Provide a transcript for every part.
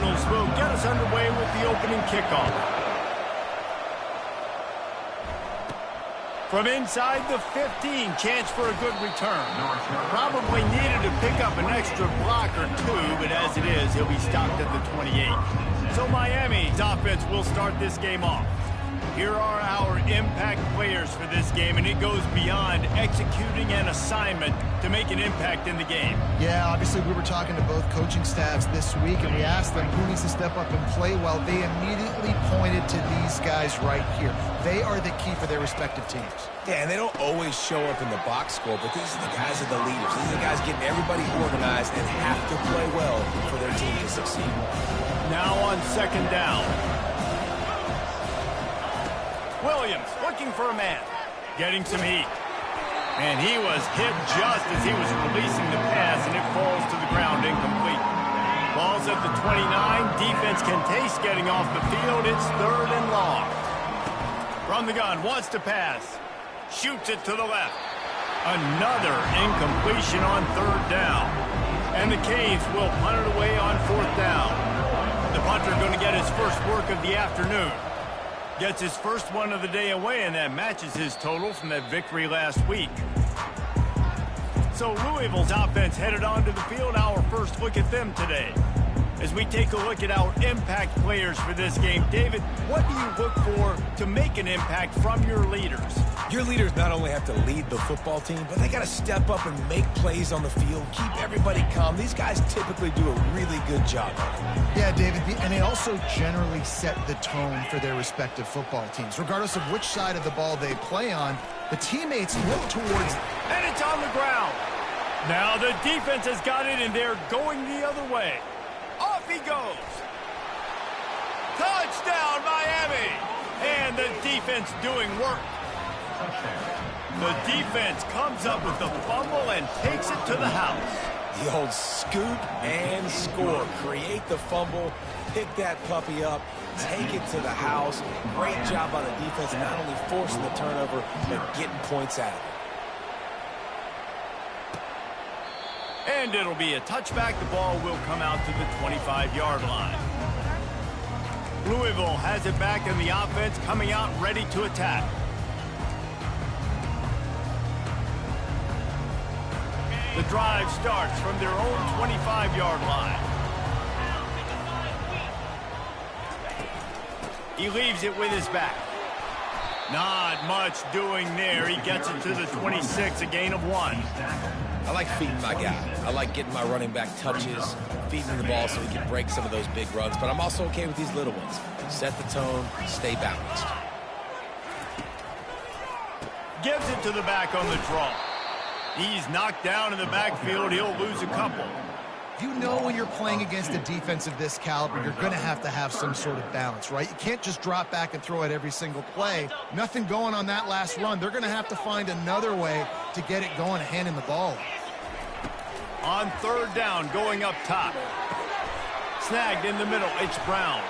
Eagles will get us underway with the opening kickoff. From inside the 15, chance for a good return. Probably needed to pick up an extra block or two, but as it is, he'll be stopped at the 28. So Miami's offense will start this game off. Here are our impact players for this game, and it goes beyond executing an assignment to make an impact in the game. Yeah, obviously we were talking to both coaching staffs this week, and we asked them who needs to step up and play well. They immediately pointed to these guys right here. They are the key for their respective teams. Yeah, and they don't always show up in the box score, but these are the guys that are the leaders. These are the guys getting everybody organized and have to play well for their team to succeed. Now on second down. Williams looking for a man, getting some heat. And he was hit just as he was releasing the pass, and it falls to the ground incomplete. Ball's at the 29. Defense can taste getting off the field. It's 3rd and long. From the gun, wants to pass. Shoots it to the left. Another incompletion on 3rd down. And the Canes will punt it away on 4th down. The punter going to get his first work of the afternoon. Gets his first one of the day away, and that matches his total from that victory last week. So Louisville's offense headed onto the field. Our first look at them today. As we take a look at our impact players for this game, David, what do you look for to make an impact from your leaders? Your leaders not only have to lead the football team, but they got to step up and make plays on the field, keep everybody calm. These guys typically do a really good job. Yeah, David, and they also generally set the tone for their respective football teams. Regardless of which side of the ball they play on, the teammates look towards... And it's on the ground. Now the defense has got it, and they're going the other way. Off he goes. Touchdown, Miami. And the defense doing work. The defense comes up with the fumble and takes it to the house. The old scoop and score. Create the fumble, pick that puppy up, take it to the house. Great job by the defense, not only forcing the turnover, but getting points out of it. And it'll be a touchback. The ball will come out to the 25-yard line. Louisville has it back in the offense, coming out ready to attack. The drive starts from their own 25-yard line. He leaves it with his back. Not much doing there. He gets it to the 26, a gain of 1. I like feeding my guy. I like getting my running back touches, feeding him the ball so he can break some of those big runs. But I'm also okay with these little ones. Set the tone, stay balanced. Gives it to the back on the draw. He's knocked down in the backfield. He'll lose a couple. You know when you're playing against a defense of this caliber, you're going to have some sort of balance, right? You can't just drop back and throw it every single play. Nothing going on that last run. They're going to have to find another way to get it going, handing the ball. On 3rd down, going up top. Snagged in the middle, it's Brown.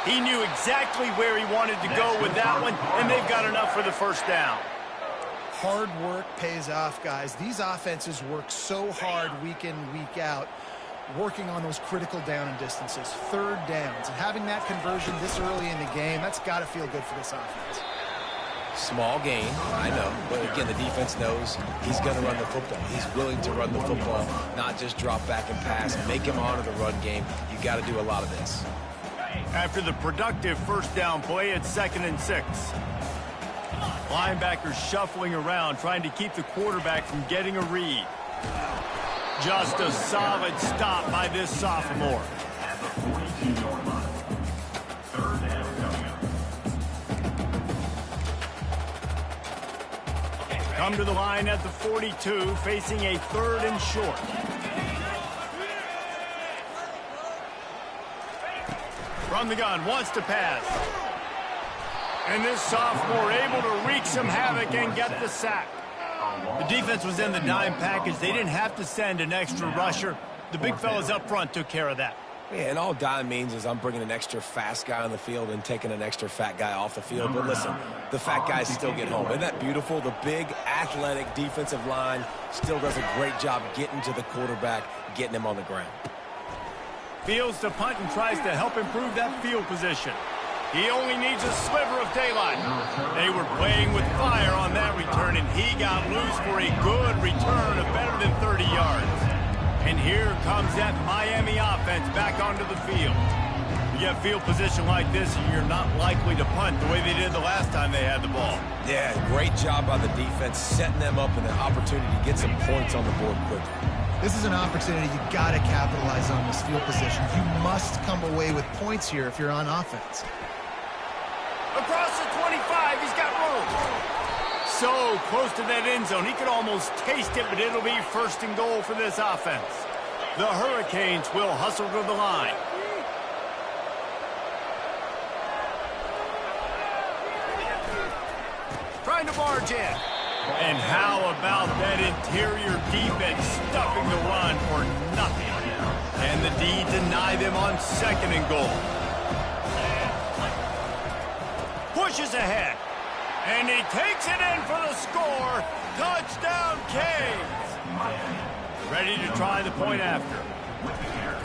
He knew exactly where he wanted to go with that one, and they've got enough for the first down. Hard work pays off, guys. These offenses work so hard week in, week out, working on those critical down and distances, 3rd downs. And having that conversion this early in the game, that's got to feel good for this offense. Small gain, I know. But again, the defense knows he's going to run the football. He's willing to run the football, not just drop back and pass. Make him honor the run game. You got to do a lot of this. After the productive first down play, it's 2nd and 6. Linebackers shuffling around, trying to keep the quarterback from getting a read. Just a solid stop by this sophomore. Come to the line at the 42, facing a 3rd and short. From the gun, wants to pass. And this sophomore able to wreak some havoc and get the sack. The defense was in the dime package. They didn't have to send an extra rusher. The big fellas up front took care of that. Yeah, and all dime means is I'm bringing an extra fast guy on the field and taking an extra fat guy off the field. But listen, the fat guys still get home. Isn't that beautiful? The big, athletic defensive line still does a great job getting to the quarterback, getting him on the ground. Fields to punt and tries to help improve that field position. He only needs a sliver of daylight. They were playing with fire on that return, and he got loose for a good return of better than 30 yards. And here comes that Miami offense back onto the field. You get field position like this, and you're not likely to punt the way they did the last time they had the ball. Yeah, great job by the defense, setting them up in an opportunity to get some points on the board quickly. This is an opportunity you got to capitalize on this field position. You must come away with points here if you're on offense. Across the 25, he's got room. So close to that end zone, he could almost taste it, but it'll be first and goal for this offense. The Hurricanes will hustle to the line. Trying to barge in. And how about that interior defense stuffing the run for nothing? And the D deny them on second and goal. Pushes ahead. And he takes it in for the score. Touchdown, Canes. Ready to try the point after.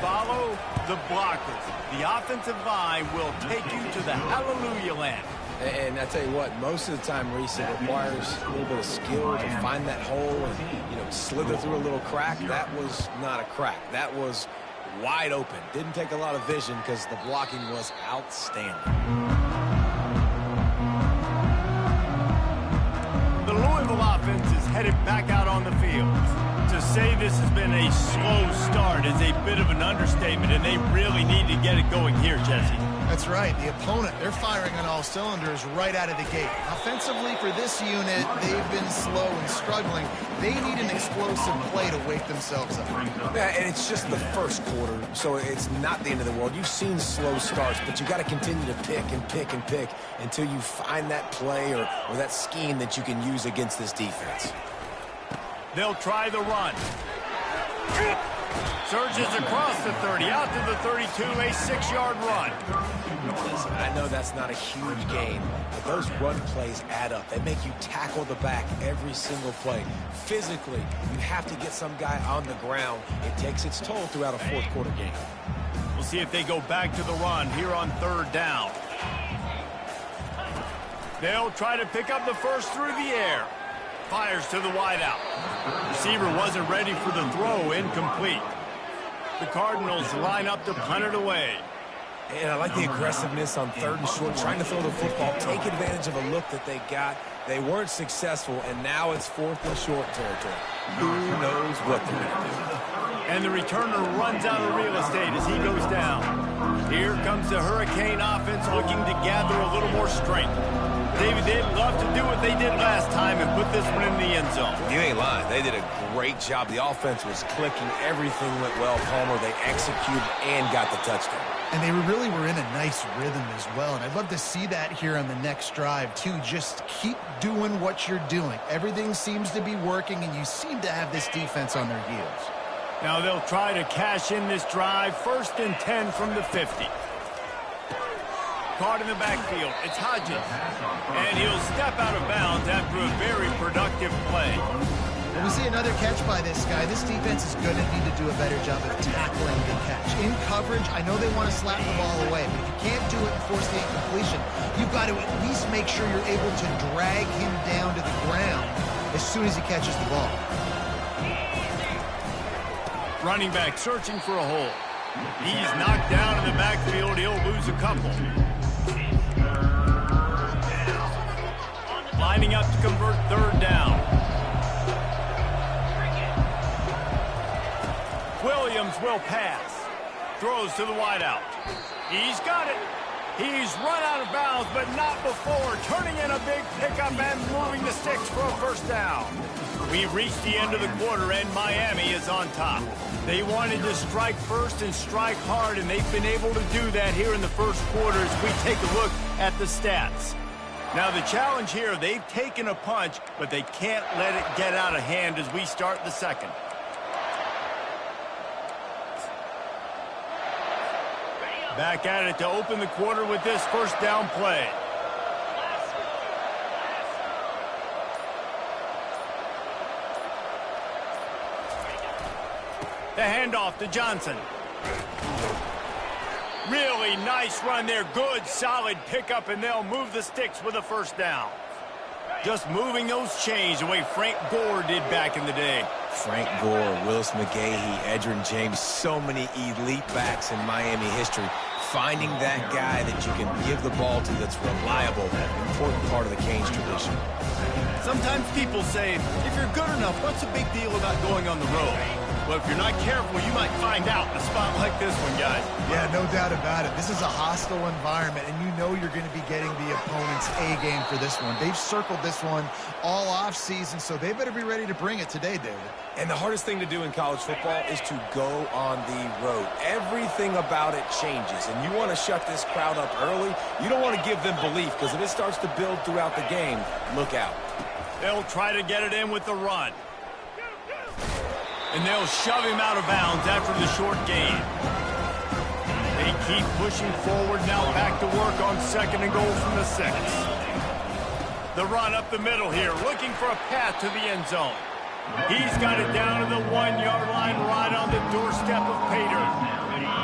Follow the blockers. The offensive line will take you to the hallelujah land. And I tell you what, most of the time, Reese, it requires a little bit of skill to find that hole and, slither through a little crack. That was not a crack. That was wide open. Didn't take a lot of vision because the blocking was outstanding. The Louisville offense is headed back out on the field. To say this has been a slow start is a bit of an understatement, and they really need to get it going here, Jesse. That's right. The opponent, they're firing on all cylinders right out of the gate. Offensively for this unit, they've been slow and struggling. They need an explosive play to wake themselves up. Yeah, and it's just the first quarter, so it's not the end of the world. You've seen slow starts, but you got to continue to pick and pick and pick until you find that play or that scheme that you can use against this defense. They'll try the run. Surges across the 30, out to the 32, a 6-yard run. Listen, I know that's not a huge gain, but those run plays add up. They make you tackle the back every single play. Physically, you have to get some guy on the ground. It takes its toll throughout a fourth quarter game. We'll see if they go back to the run here on third down. They'll try to pick up the first through the air. Fires to the wideout. Receiver wasn't ready for the throw, incomplete. The Cardinals line up to punt it away. And I like the aggressiveness on third and short, trying to throw the football, take advantage of a look that they got. They weren't successful, and now it's fourth and short territory. Who knows what they're going to do? And the returner runs out of real estate as he goes down. Here comes the Hurricane offense looking to gather a little more strength. David, they'd love to do what they did last time and put this one in the end zone. You ain't lying. They did a great job. The offense was clicking. Everything went well, Palmer. They executed and got the touchdown. And they really were in a nice rhythm as well. And I'd love to see that here on the next drive, too. Just keep doing what you're doing. Everything seems to be working, and you seem to have this defense on their heels. Now they'll try to cash in this drive. First and 10 from the 50. Caught in the backfield. It's Hodges. And he'll step out of bounds after a very productive play. When we see another catch by this guy, this defense is going to need to do a better job of tackling the catch. In coverage, I know they want to slap the ball away, but if you can't do it and force the incompletion, you've got to at least make sure you're able to drag him down to the ground as soon as he catches the ball. Running back searching for a hole. He's knocked down in the backfield. He'll lose a couple. Lining up to convert third down. Williams will pass. Throws to the wideout. He's got it. He's run out of bounds, but not before. Turning in a big pickup and moving the sticks for a first down. We've reached the end of the quarter, and Miami is on top. They wanted to strike first and strike hard, and they've been able to do that here in the first quarter as we take a look at the stats. Now, the challenge here, they've taken a punch, but they can't let it get out of hand as we start the second. Back at it to open the quarter with this first down play. The handoff to Johnson. Really nice run there. Good, solid pickup, and they'll move the sticks with a first down. Just moving those chains the way Frank Gore did back in the day. Frank Gore, Willis McGahee, Edgerrin James, so many elite backs in Miami history. Finding that guy that you can give the ball to that's reliable, important part of the Canes tradition. Sometimes people say, if you're good enough, what's the big deal about going on the road? Well, if you're not careful, you might find out in a spot like this one, guys. Yeah, no doubt about it. This is a hostile environment, and you know you're going to be getting the opponent's A game for this one. They've circled this one all off season, so they better be ready to bring it today, David. And the hardest thing to do in college football is to go on the road. Everything about it changes, and you want to shut this crowd up early. You don't want to give them belief, because if it starts to build throughout the game, look out. They'll try to get it in with the run. And they'll shove him out of bounds after the short gain. They keep pushing forward now, back to work on 2nd and goal from the 6. The run up the middle here, looking for a path to the end zone. He's got it down to the 1-yard line, right on the doorstep of Pater.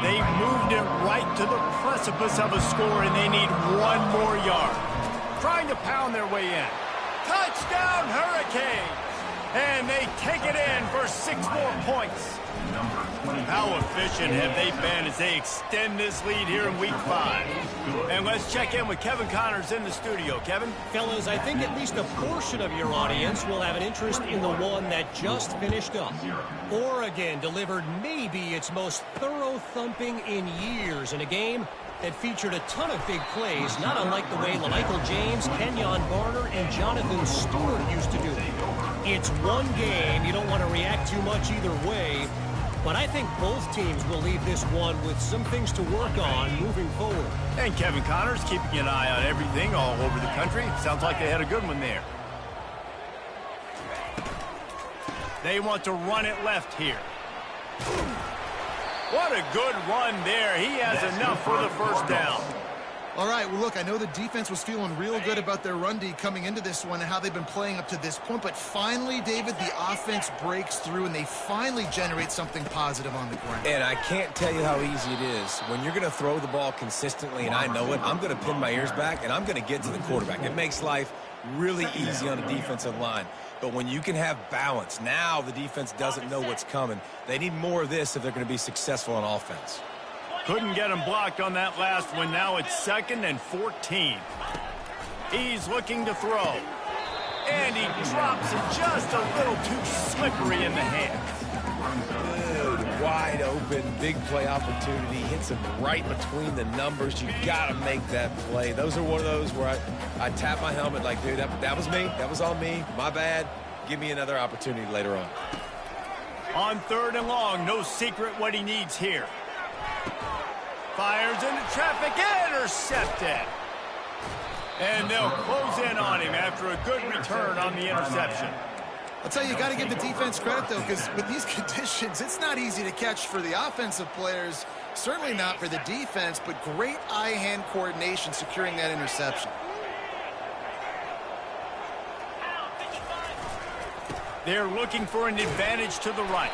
They've moved it right to the precipice of a score, and they need 1 more yard. Trying to pound their way in. Touchdown, Hurricanes! And they take it in for 6 more points. How efficient have they been as they extend this lead here in Week 5? And let's check in with Kevin Connors in the studio. Kevin? Fellas, I think at least a portion of your audience will have an interest in the one that just finished up. Oregon delivered maybe its most thorough thumping in years in a game that featured a ton of big plays, not unlike the way LaMichael James, Kenyon Barner, and Jonathan Stewart used to do it. It's one game. You don't want to react too much either way. But I think both teams will leave this one with some things to work on moving forward. And Kevin Connors keeping an eye on everything all over the country. Sounds like they had a good one there. They want to run it left here. What a good run there. He has enough for the first down. All right, well, look, I know the defense was feeling real good about their run D coming into this one and how they've been playing up to this point, but finally, David, the offense breaks through and they finally generate something positive on the ground. And I can't tell you how easy it is. When you're going to throw the ball consistently, and I know it, I'm going to pin my ears back, and I'm going to get to the quarterback. It makes life really easy on the defensive line. But when you can have balance, now the defense doesn't know what's coming. They need more of this if they're going to be successful on offense. Couldn't get him blocked on that last one. Now it's 2nd and 14. He's looking to throw. And he drops it just a little too slippery in the hands. Good, wide open, big play opportunity. Hits him right between the numbers. You got to make that play. Those are one of those where I tap my helmet like, dude, that was me. That was all me. My bad. Give me another opportunity later on. On 3rd and long, no secret what he needs here. Fires into traffic, intercepted. And they'll close in on him after a good return on the interception. I'll tell you, you got to give the defense credit, though, because with these conditions, it's not easy to catch for the offensive players, certainly not for the defense, but great eye-hand coordination securing that interception. They're looking for an advantage to the right.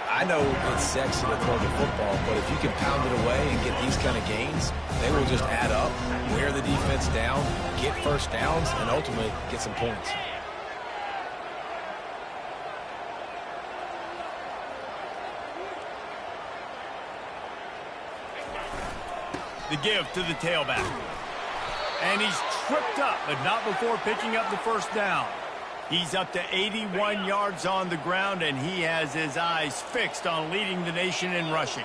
I know it's sexy to throw the football, but if you can pound it away and get these kind of gains, they will just add up, wear the defense down, get first downs, and ultimately get some points. The give to the tailback. And he's tripped up, but not before picking up the first down. He's up to 81 yards on the ground, and he has his eyes fixed on leading the nation in rushing.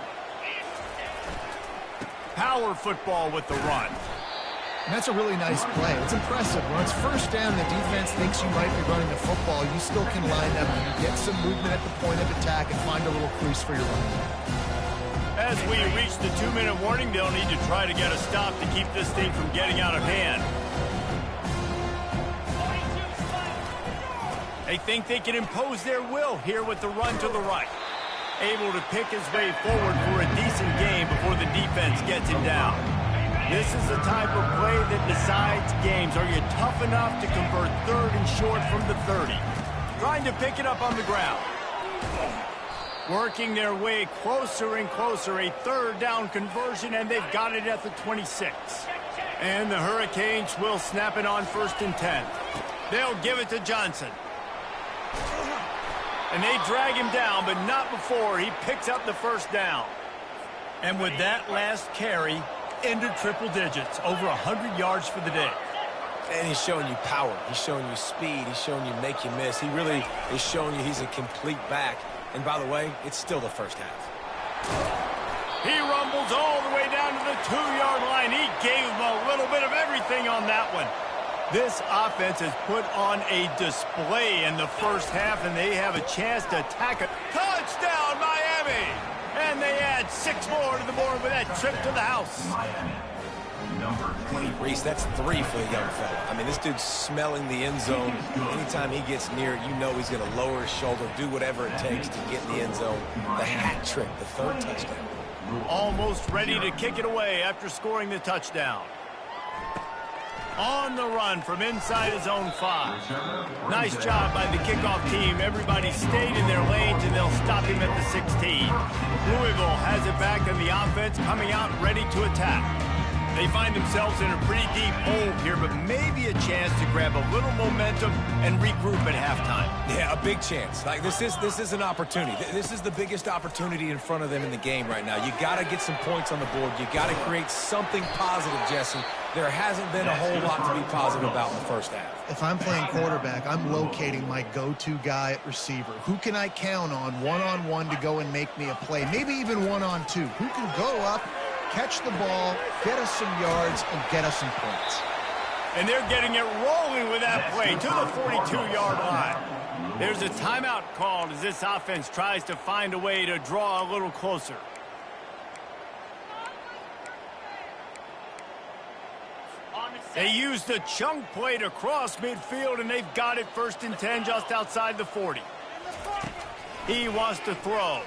Power football with the run. And that's a really nice play. It's impressive. When it's first down, the defense thinks you might be running the football. You still can line up and get some movement at the point of attack and find a little crease for your running back. As we reach the 2-minute warning, they'll need to try to get a stop to keep this thing from getting out of hand. They think they can impose their will here with the run to the right. Able to pick his way forward for a decent game before the defense gets him down. This is the type of play that decides games. Are you tough enough to convert 3rd and short from the 30? Trying to pick it up on the ground. Working their way closer and closer, a third down conversion, and they've got it at the 26. And the Hurricanes will snap it on 1st and 10. They'll give it to Johnson. And they drag him down, but not before he picks up the first down. And with that last carry, into triple digits, over 100 yards for the day. And he's showing you power. He's showing you speed. He's showing you make you miss. He really is showing you he's a complete back. And by the way, it's still the first half. He rumbles all the way down to the 2-yard line. He gave him a little bit of everything on that one. This offense has put on a display in the first half, and they have a chance to attack it. Touchdown, Miami! And they add 6 more to the board with that trip to the house. Reese, that's 3 for the young fella. I mean, this dude's smelling the end zone. Anytime he gets near it, you know he's going to lower his shoulder, do whatever it takes to get in the end zone. The hat trick, the 3rd touchdown. Almost ready to kick it away after scoring the touchdown. On the run from inside his own 5. Nice job by the kickoff team. Everybody stayed in their lanes, and they'll stop him at the 16. Louisville has it back, and the offense coming out ready to attack. They find themselves in a pretty deep hole here, but maybe a chance to grab a little momentum and regroup at halftime. Yeah, a big chance. Like this is an opportunity. This is the biggest opportunity in front of them in the game right now. You got to get some points on the board. You got to create something positive, Jesse. There hasn't been a whole lot to be positive about in the first half. If I'm playing quarterback, I'm locating my go-to guy at receiver. Who can I count on one-on-one to go and make me a play? Maybe even one-on-two. Who can go up, catch the ball, get us some yards, and get us some points? And they're getting it rolling with that play to the 42-yard line. There's a timeout called as this offense tries to find a way to draw a little closer. They used the chunk play to cross midfield, and they've got it 1st and 10 just outside the 40. He wants to throw.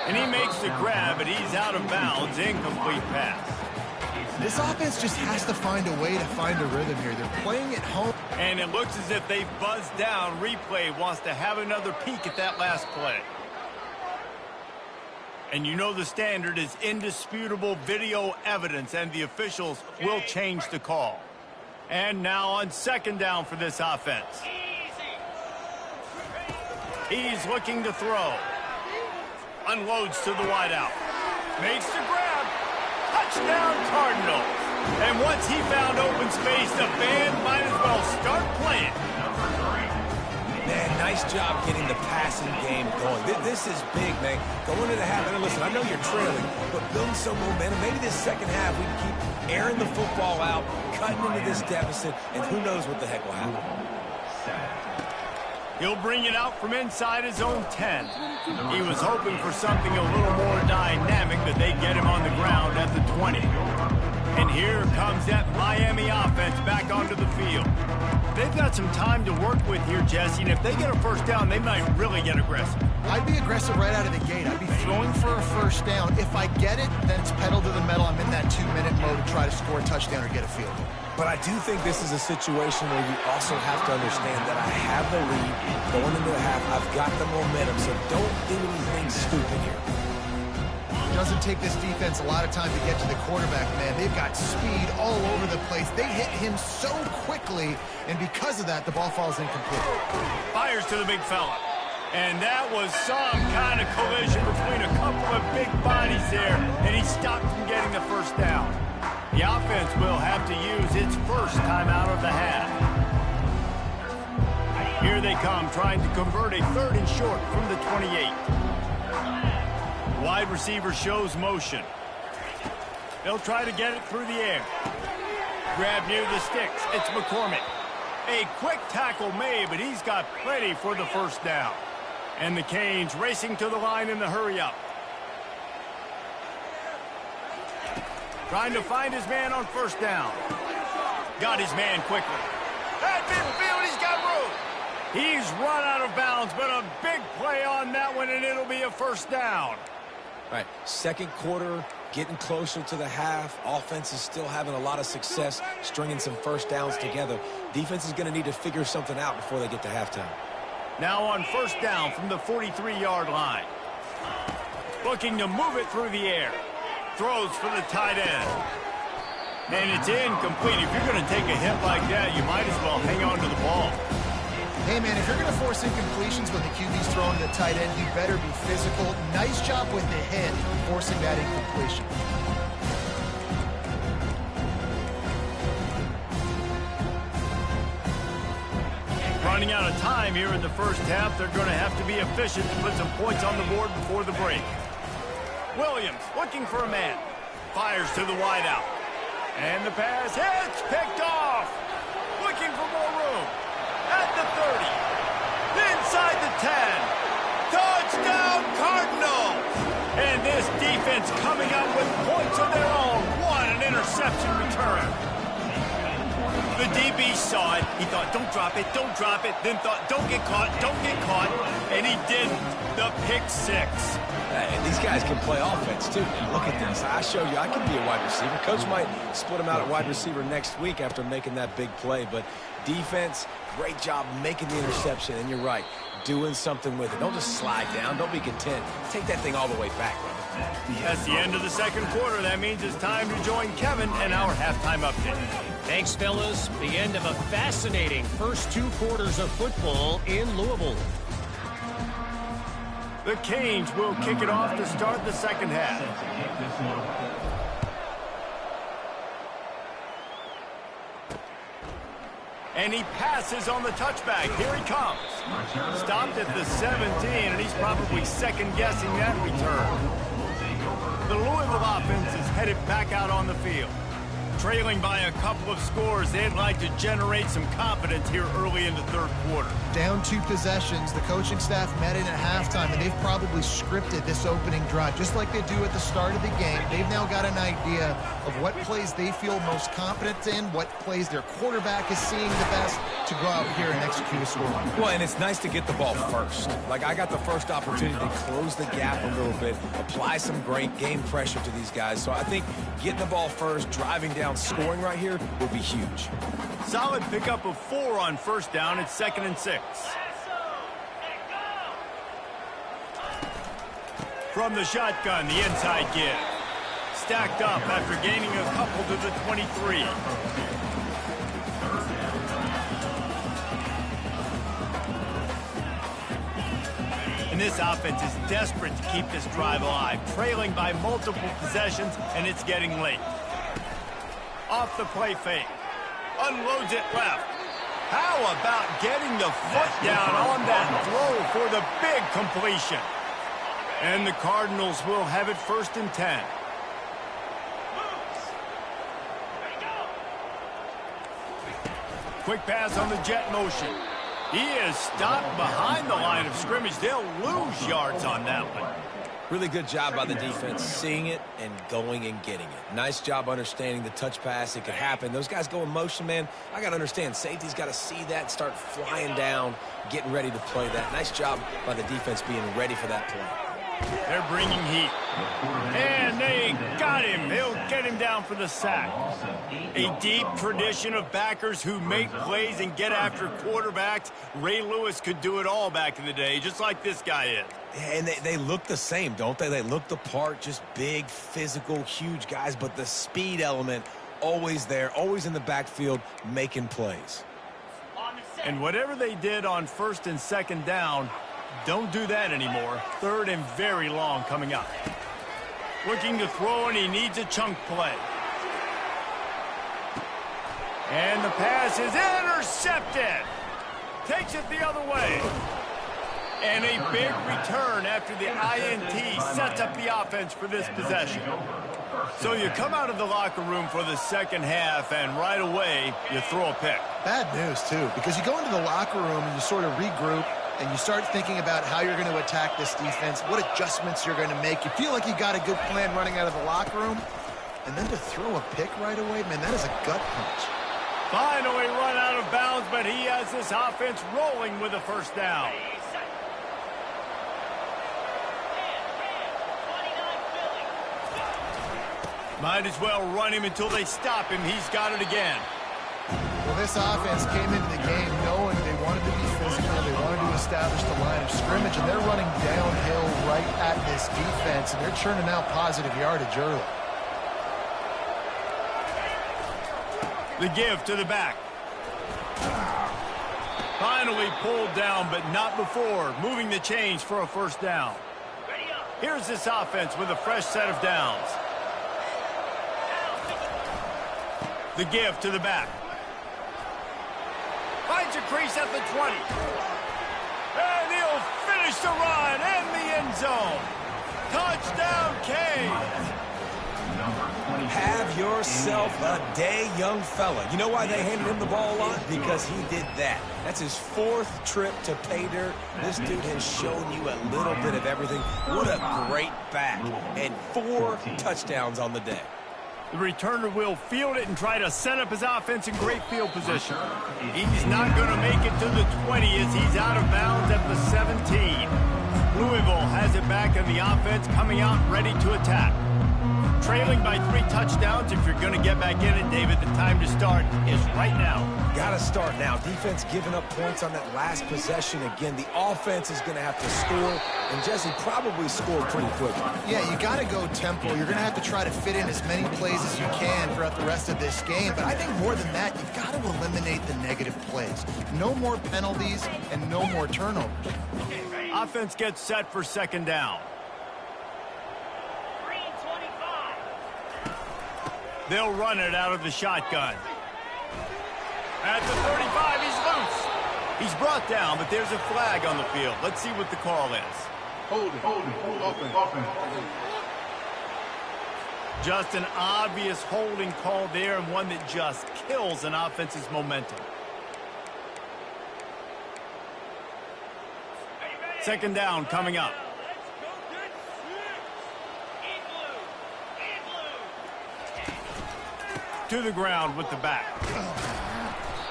And he makes the grab, but he's out of bounds. Incomplete pass. This offense just has to find a way to find a rhythm here. They're playing at home. And it looks as if they've buzzed down. Replay wants to have another peek at that last play. And you know the standard is indisputable video evidence, and the officials will change the call. And now on 2nd down for this offense. He's looking to throw. Unloads to the wideout. Makes the grab. Touchdown, Cardinals. And once he found open space, the band might as well start playing. Man, nice job getting the passing game going. This is big, man. Going into the half, and listen, I know you're trailing, but building some momentum. Maybe this second half we can keep airing the football out, cutting into this deficit, and who knows what the heck will happen. He'll bring it out from inside his own 10. He was hoping for something a little more dynamic, but they get him on the ground at the 20. And here comes that Miami offense back onto the field. They've got some time to work with here, Jesse, and if they get a first down, they might really get aggressive. I'd be aggressive right out of the gate. I'd be throwing for a first down. If I get it, then it's pedal to the metal. I'm in that 2-minute mode to try to score a touchdown or get a field goal. But I do think this is a situation where you also have to understand that I have the lead going into the half. I've got the momentum, so don't do anything stupid here. It doesn't take this defense a lot of time to get to the quarterback, man. They've got speed all over the place. They hit him so quickly, and because of that, the ball falls incomplete. Fires to the big fella. And that was some kind of collision between a couple of big bodies there, and he stopped from getting the first down. The offense will have to use its first timeout of the half. Here they come, trying to convert a 3rd and short from the 28. Wide receiver shows motion. They'll try to get it through the air. Grab near the sticks. It's McCormick. A quick tackle made, but he's got plenty for the first down. And the Canes racing to the line in the hurry-up. Trying to find his man on first down. Got his man quickly. At midfield, he's got room. He's run out of bounds, but a big play on that one, and it'll be a first down. All right, 2nd quarter, getting closer to the half. Offense is still having a lot of success stringing some first downs together. Defense is going to need to figure something out before they get to halftime. Now on first down from the 43-yard line. Looking to move it through the air. Throws for the tight end. And it's incomplete. If you're going to take a hit like that, you might as well hang on to the ball. Hey, man, if you're going to force incompletions when the QB's throwing to the tight end, you better be physical. Nice job with the hit, forcing that incompletion. Running out of time here in the first half, they're going to have to be efficient to put some points on the board before the break. Williams looking for a man. Fires to the wideout. And the pass hits, picked off. Looking for more room. At the 30. Inside the 10. Touchdown Cardinals! And this defense coming up with points of their own. What an interception return. The DB saw it. He thought, don't drop it, don't drop it. Then thought, don't get caught, don't get caught. And he didn't. The pick six. And these guys can play offense, too. Now, look at this. I show you I can be a wide receiver. Coach might split him out at wide receiver next week after making that big play. But defense, great job making the interception. And you're right, doing something with it. Don't just slide down. Don't be content. Take that thing all the way back, brother. That's the end of the second quarter. That means it's time to join Kevin and our halftime update. Thanks, fellas. The end of a fascinating first 2 quarters of football in Louisville. The Canes will kick it off to start the second half. And he passes on the touchback. Here he comes. Stopped at the 17, and he's probably second-guessing that return. The Louisville offense is headed back out on the field. Trailing by a couple of scores, they'd like to generate some confidence here early in the third quarter. Down 2 possessions, the coaching staff met in at halftime, and they've probably scripted this opening drive, just like they do at the start of the game. They've now got an idea of what plays they feel most confident in, what plays their quarterback is seeing the best to go out here and execute a score. Well, and it's nice to get the ball first. Like, I got the first opportunity to close the gap a little bit, apply some great game pressure to these guys. So I think getting the ball first, driving down, scoring right here would be huge. Solid pickup of 4 on first down. It's 2nd and 6. From the shotgun, the inside give. Stacked up after gaining a couple to the 23. And this offense is desperate to keep this drive alive, trailing by multiple possessions, and it's getting late. Off the play fake. Unloads it left. How about getting the foot down on that throw for the big completion? And the Cardinals will have it 1st and 10. Quick pass on the jet motion. He is stopped behind the line of scrimmage. They'll lose yards on that one. Really good job by the defense, seeing it and going and getting it. Nice job understanding the touch pass. It could happen. Those guys go in motion, man. I got to understand, safety's got to see that, start flying down, getting ready to play that. Nice job by the defense being ready for that play. They're bringing heat. And they got him. They'll get him down for the sack. A deep tradition of backers who make plays and get after quarterbacks. Ray Lewis could do it all back in the day, just like this guy is. And they look the same, don't they? They look the part, just big, physical, huge guys, but the speed element always there, always in the backfield, making plays. And whatever they did on 1st and 2nd down, don't do that anymore. 3rd and very long coming up. Looking to throw, and he needs a chunk play. And the pass is intercepted. Takes it the other way. And a big return after the INT sets up the offense for this possession. So you come out of the locker room for the second half, and right away, you throw a pick. Bad news, too, because you go into the locker room and you sort of regroup, and you start thinking about how you're going to attack this defense, what adjustments you're going to make. You feel like you got a good plan running out of the locker room, and then to throw a pick right away, man, that is a gut punch. Finally run out of bounds, but he has this offense rolling with a 1st down. Might as well run him until they stop him. He's got it again. Well, this offense came into the game knowing they wanted to be physical. They wanted to establish the line of scrimmage, and they're running downhill right at this defense, and they're churning out positive yardage early. The give to the back. Finally pulled down, but not before moving the chains for a first down. Here's this offense with a fresh set of downs. The give to the back. Finds a crease at the 20. And he'll finish the run and the end zone. Touchdown, Canes. Have yourself a day, young fella. You know why they handed him the ball a lot? Because he did that. That's his 4th trip to pay dirt. This dude has shown you a little bit of everything. What a great back. And 4 touchdowns on the day. The returner will field it and try to set up his offense in great field position. He's not going to make it to the 20 as he's out of bounds at the 17. Louisville has it back in the offense, coming out ready to attack. Trailing by 3 touchdowns. If you're going to get back in it, David, the time to start is right now. Got to start now. Defense giving up points on that last possession. Again, the offense is going to have to score, and Jesse probably scored pretty quickly. Yeah, you got to go tempo. You're going to have to try to fit in as many plays as you can throughout the rest of this game. But I think more than that, you've got to eliminate the negative plays. No more penalties and no more turnovers. Offense gets set for second down. They'll run it out of the shotgun. At the 35, he's loose. He's brought down, but there's a flag on the field. Let's see what the call is. Hold it. Just an obvious holding call there, and one that just kills an offense's momentum. Second down coming up. To the ground with the back.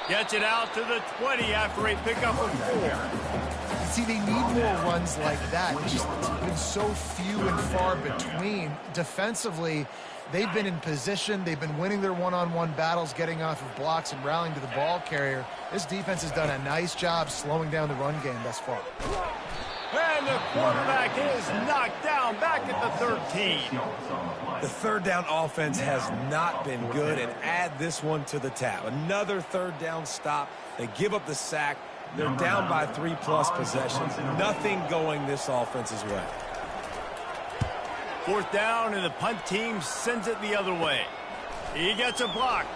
Gets it out to the 20 after a pickup of 4. See, they need more runs like that. It's just been so few and far between. Defensively, they've been in position. They've been winning their one-on-one battles, getting off of blocks and rallying to the ball carrier. This defense has done a nice job slowing down the run game thus far. And the quarterback is knocked down back at the 13. The third down offense has not been good, and add this one to the tab. Another third down stop. They give up the sack. They're down by 3+ possessions. Nothing going this offense's way. Fourth down, and the punt team sends it the other way. He gets a block.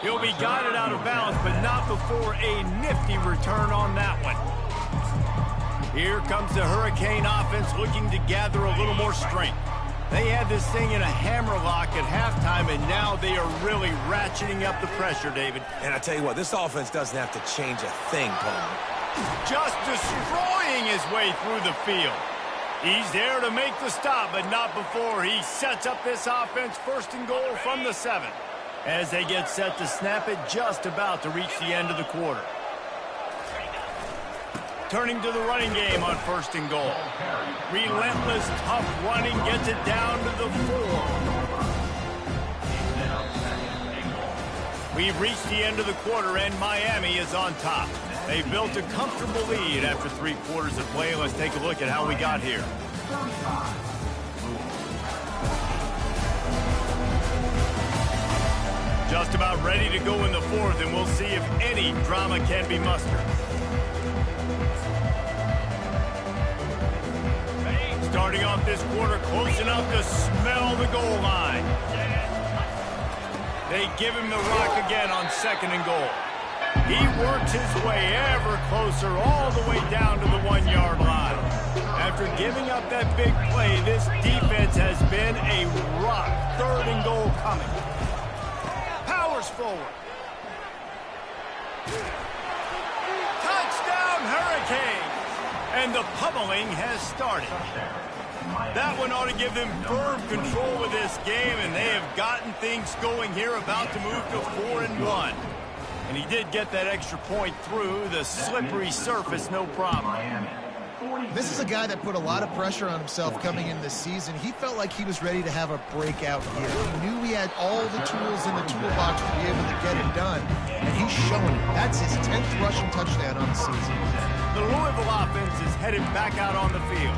He'll be guided out of bounds, but not before a nifty return on that one. Here comes the Hurricane offense looking to gather a little more strength. They had this thing in a hammerlock at halftime, and now they are really ratcheting up the pressure, David. And I tell you what, this offense doesn't have to change a thing, Paul. Just destroying his way through the field. He's there to make the stop, but not before he sets up this offense first and goal from the 7. As they get set to snap it, just about to reach the end of the quarter. Turning to the running game on first and goal. Relentless, tough running gets it down to the 4. We've reached the end of the quarter, and Miami is on top. They built a comfortable lead after 3 quarters of play. Let's take a look at how we got here. Just about ready to go in the 4th, and we'll see if any drama can be mustered. Starting off this quarter close enough to smell the goal line. They give him the rock again on second and goal. He works his way ever closer all the way down to the 1-yard line. After giving up that big play, this defense has been a rock. Third and goal coming. Powers forward. Touchdown Hurricane! And the pummeling has started. That one ought to give them firm control of this game, and they have gotten things going here, about to move to 4-1. And he did get that extra point through the slippery surface, no problem. This is a guy that put a lot of pressure on himself coming in this season. He felt like he was ready to have a breakout year. He knew he had all the tools in the toolbox to be able to get it done, and he's showing it. That's his 10th rushing touchdown on the season. The Louisville offense is headed back out on the field.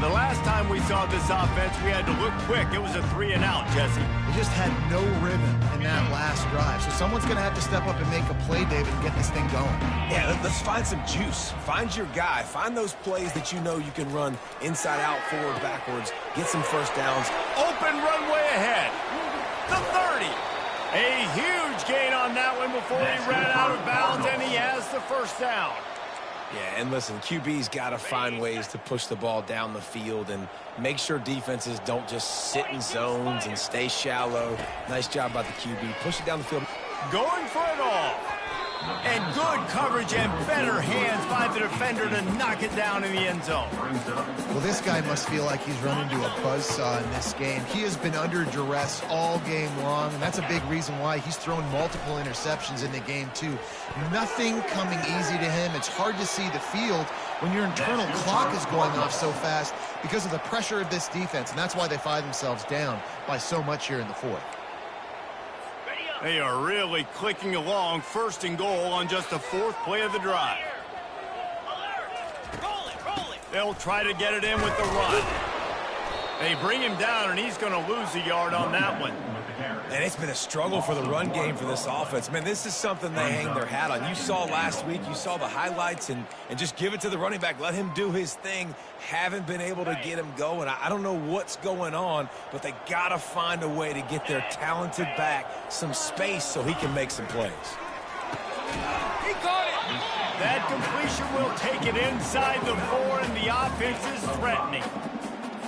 The last time we saw this offense, we had to look quick. It was a 3-and-out, Jesse. They just had no rhythm in that last drive. So someone's going to have to step up and make a play, David, and get this thing going. Yeah, let's find some juice. Find your guy. Find those plays that you know you can run inside out, forward, backwards. Get some first downs. Open runway ahead. The 30. A huge gain on that one before he ran out of bounds, and he has the first down. Yeah, and listen, QB's got to find ways to push the ball down the field and make sure defenses don't just sit in zones and stay shallow. Nice job by the QB. Push it down the field. Going for it all. And good coverage and better hands by the defender to knock it down in the end zone. Well, this guy must feel like he's run into a buzzsaw in this game. He has been under duress all game long, and that's a big reason why he's thrown multiple interceptions in the game, too. Nothing coming easy to him. It's hard to see the field when your internal clock is going off so fast because of the pressure of this defense, and that's why they find themselves down by so much here in the fourth. They are really clicking along, 1st and goal on just the 4th play of the drive. They'll try to get it in with the run. They bring him down, and he's going to lose a yard on that one. And it's been a struggle for the run game for this offense. Man, this is something they hang their hat on. You saw last week, you saw the highlights, and just give it to the running back. Let him do his thing. Haven't been able to get him going. I don't know what's going on, but they got to find a way to get their talented back some space so he can make some plays. He caught it. That completion will take it inside the 4, and the offense is threatening.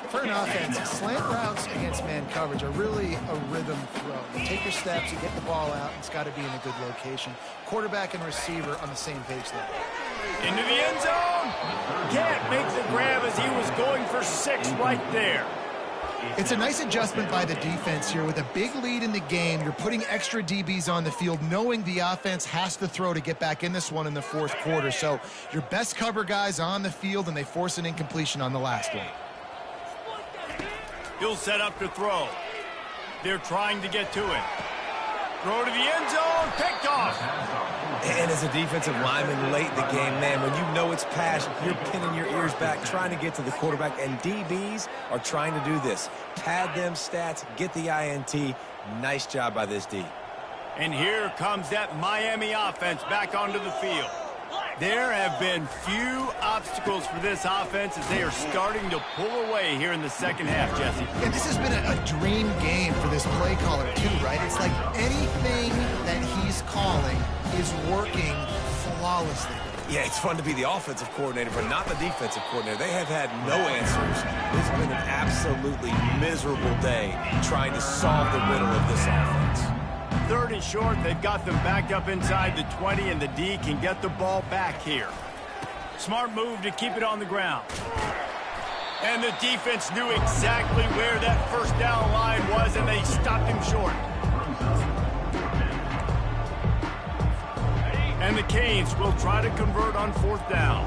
For an offense, slant routes against man coverage are really a rhythm throw. You take your steps, you get the ball out, it's got to be in a good location. Quarterback and receiver on the same page there. Into the end zone. Can't make the grab as he was going for 6 right there. It's a nice adjustment by the defense here. With a big lead in the game, you're putting extra DBs on the field, knowing the offense has to throw to get back in this one in the 4th quarter. So your best cover guys on the field, and they force an incompletion on the last one. He'll set up to throw. They're trying to get to it. Throw to the end zone. Picked off. And as a defensive lineman late in the game, man, when you know it's pass, you're pinning your ears back, trying to get to the quarterback, and DBs are trying to do this. Pad them stats, get the INT. Nice job by this D. And here comes that Miami offense back onto the field. There have been few obstacles for this offense as they are starting to pull away here in the 2nd half, Jesse. And this has been a dream game for this play caller, too, right? It's like anything that he's calling is working flawlessly. Yeah, it's fun to be the offensive coordinator, but not the defensive coordinator. They have had no answers. It's been an absolutely miserable day trying to solve the riddle of this offense. 3rd and short. They've got them backed up inside the 20, and the D can get the ball back here. Smart move to keep it on the ground. And the defense knew exactly where that 1st down line was, and they stopped him short. And the Canes will try to convert on 4th down.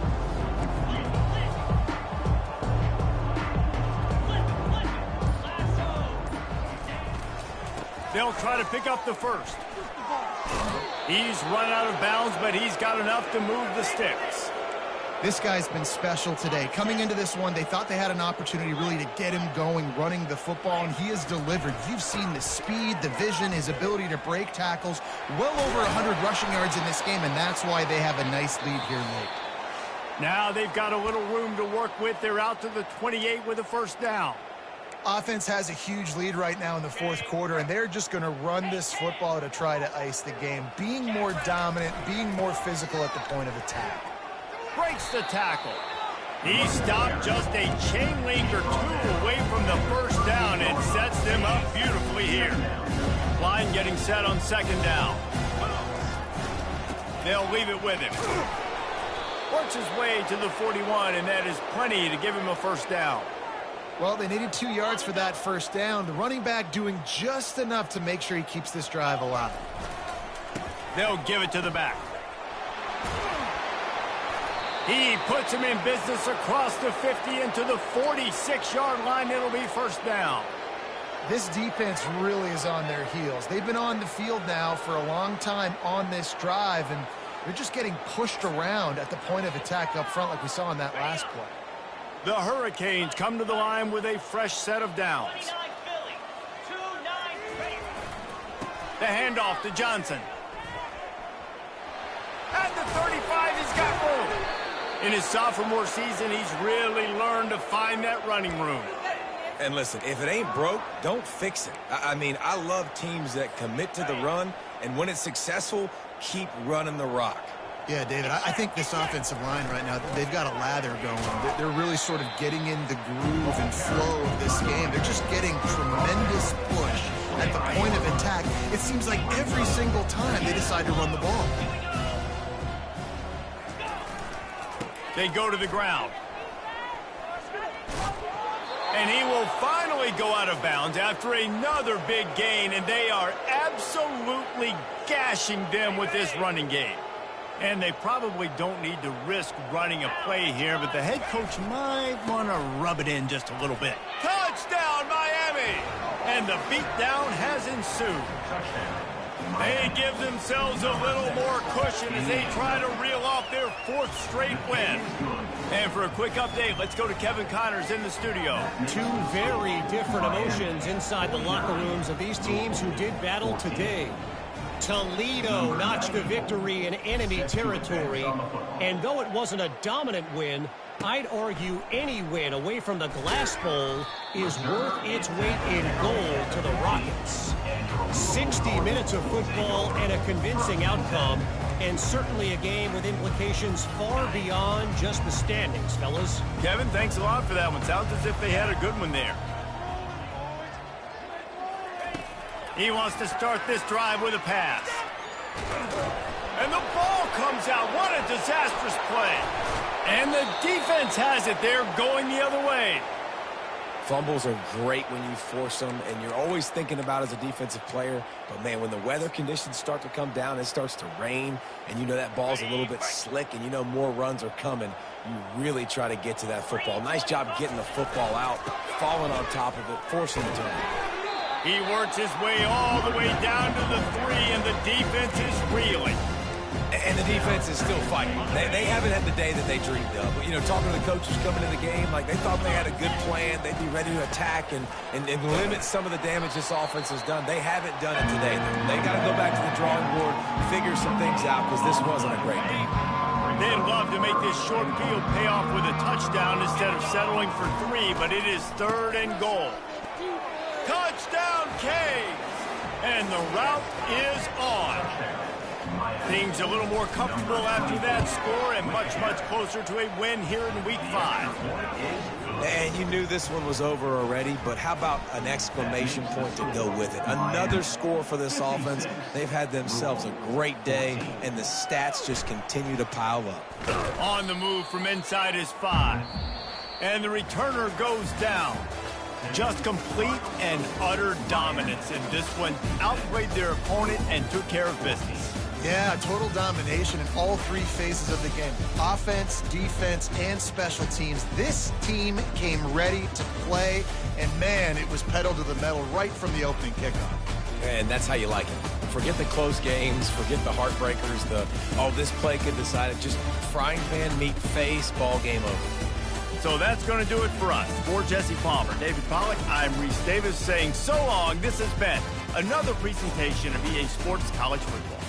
They'll try to pick up the 1st. He's run out of bounds, but he's got enough to move the sticks. This guy's been special today. Coming into this one, they thought they had an opportunity really to get him going, running the football, and he has delivered. You've seen the speed, the vision, his ability to break tackles. Well over 100 rushing yards in this game, and that's why they have a nice lead here late. Now they've got a little room to work with. They're out to the 28 with a 1st down. Offense has a huge lead right now in the 4th quarter, and they're just going to run this football to try to ice the game. Being more dominant, being more physical at the point of attack. Breaks the tackle. He stopped just a chain link or 2 away from the 1st down and sets them up beautifully here. Line getting set on 2nd down. They'll leave it with him. Works his way to the 41, and that is plenty to give him a 1st down. Well, they needed 2 yards for that 1st down. The running back doing just enough to make sure he keeps this drive alive. They'll give it to the back. He puts him in business across the 50 into the 46-yard line. It'll be first down. This defense really is on their heels. They've been on the field now for a long time on this drive, and they're just getting pushed around at the point of attack up front like we saw in that last play. The Hurricanes come to the line with a fresh set of downs. The handoff to Johnson. At the 35, he's got room. In his sophomore season, he's really learned to find that running room. And listen, if it ain't broke, don't fix it. I mean, I love teams that commit to the run, and when it's successful, keep running the rock. Yeah, David, I think this offensive line right now, they've got a lather going. They're really sort of getting in the groove and flow of this game. They're just getting tremendous push at the point of attack. It seems like every single time they decide to run the ball. They go to the ground. And he will finally go out of bounds after another big gain, and they are absolutely gashing them with this running game. And they probably don't need to risk running a play here, but the head coach might want to rub it in just a little bit. Touchdown, Miami! And the beatdown has ensued. They give themselves a little more cushion as they try to reel off their fourth straight win. And for a quick update, let's go to Kevin Connors in the studio. Two very different emotions inside the locker rooms of these teams who did battle today. Toledo notched a victory in enemy territory, and though it wasn't a dominant win, I'd argue any win away from the Glass Bowl is worth its weight in gold to the Rockets. 60 minutes of football and a convincing outcome, and certainly a game with implications far beyond just the standings, fellas. Kevin, thanks a lot for that one. Sounds as if they had a good one there. He wants to start this drive with a pass. And the ball comes out. What a disastrous play. And the defense has it. They're going the other way. Fumbles are great when you force them, and you're always thinking about as a defensive player. But, man, when the weather conditions start to come down, it starts to rain, and you know that ball's a little bit slick, and you know more runs are coming, you really try to get to that football. Nice job getting the football out, falling on top of it, forcing the turn. He works his way all the way down to the 3, and the defense is reeling. And the defense is still fighting. They haven't had the day that they dreamed of. But, you know, talking to the coaches coming into the game, like they thought they had a good plan. They'd be ready to attack and limit some of the damage this offense has done. They haven't done it today. They got to go back to the drawing board, figure some things out, because this wasn't a great game. They'd love to make this short field pay off with a touchdown instead of settling for 3, but it is 3rd and goal. Touchdown, Canes! And the route is on. Things a little more comfortable after that score and much, much closer to a win here in Week 5. And you knew this one was over already, but how about an exclamation point to go with it? Another score for this offense. They've had themselves a great day, and the stats just continue to pile up. On the move from inside his 5. And the returner goes down. Just complete and utter dominance, and this one outplayed their opponent and took care of business. Yeah, total domination in all 3 phases of the game. Offense, defense, and special teams. This team came ready to play, and man, it was pedal to the metal right from the opening kickoff. And that's how you like it. Forget the close games, forget the heartbreakers, this play could decide it. Just frying pan, meat face, ball game over. So that's going to do it for us. For Jesse Palmer, David Pollack, I'm Reese Davis saying so long. This has been another presentation of EA Sports College Football.